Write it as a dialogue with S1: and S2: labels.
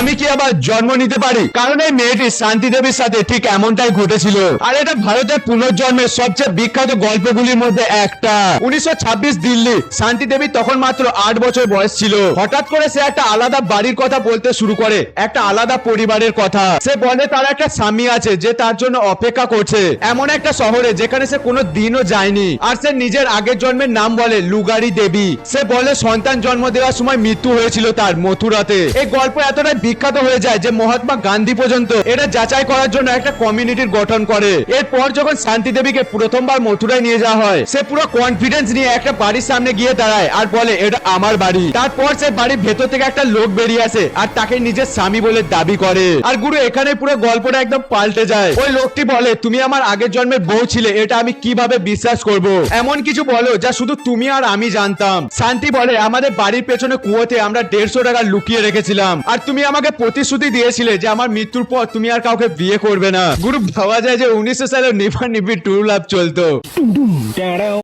S1: আমি কি আবার জন্ম নিতে পারি? কারণ এই মেয়েটি শান্তি দেবীর সাথে ঠিক এমনটাই ঘটেছিল। আর এটা ভারতের পুনর্জন্মের সবচেয়ে বিখ্যাত গল্পগুলির মধ্যে একটা। 1926 দিল্লি। শান্তি দেবী তখন মাত্র 8 বছর বয়স ছিল। হঠাৎ করে সে একটা আলাদা বাড়ির কথা বলতে শুরু করে, একটা আলাদা পরিবারের কথা। সে বলে তার একটা স্বামী আছে যে তার জন্য অপেক্ষা করছে এমন একটা শহরে যেখানে সে কোনো দিনও যায়নি। আর সে নিজের আগের জন্মের নাম বলে লুগারি দেবী। সে বলে সন্তান জন্ম দেওয়ার সময় মৃত্যু হয়েছিল তার মথুরাতে। এই গল্প এতটাই বিখ্যাত হয়ে যায় যে মহাত্মা গান্ধী পর্যন্ত এটা যাচাই করার জন্য একটা কমিউনিটির গঠন করে। এরপর যখন শান্তি দেবীকে প্রথমবার মথুরায় নিয়ে যাওয়া হয়, সে পুরো কনফিডেন্স নিয়ে একটা বাড়ির সামনে গিয়ে দাঁড়ায় আর বলে এটা আমার বাড়ি। তারপর সে বাড়ির ভেতর থেকে একটা লোক বেরিয়ে আসে আর তাকে নিজের স্বামী বলে দাবি করে। আর গুরু এখানে পুরো গল্পটা একদম পাল্টে যায়। ওই লোকটি বলে তুমি আমার আগের জন্মের বউ ছিলে, এটা আমি কিভাবে বিশ্বাস করব? এমন কিছু বলো যা শুধু তুমি আর আমি জানতাম। শান্তি বলে আমাদের বাড়ির পেছনে কুয়োতে আমরা 150 টাকা লুকিয়ে রেখেছিলাম আর তুমি আমাকে প্রতিশ্রুতি দিয়েছিলে যে আমার মৃত্যুর পর তুমি আর কাউকে বিয়ে করবে না। গুরু ভাবা যায় যে 1900 সালে নিভা নিভি ট্রু লাভ চলতো।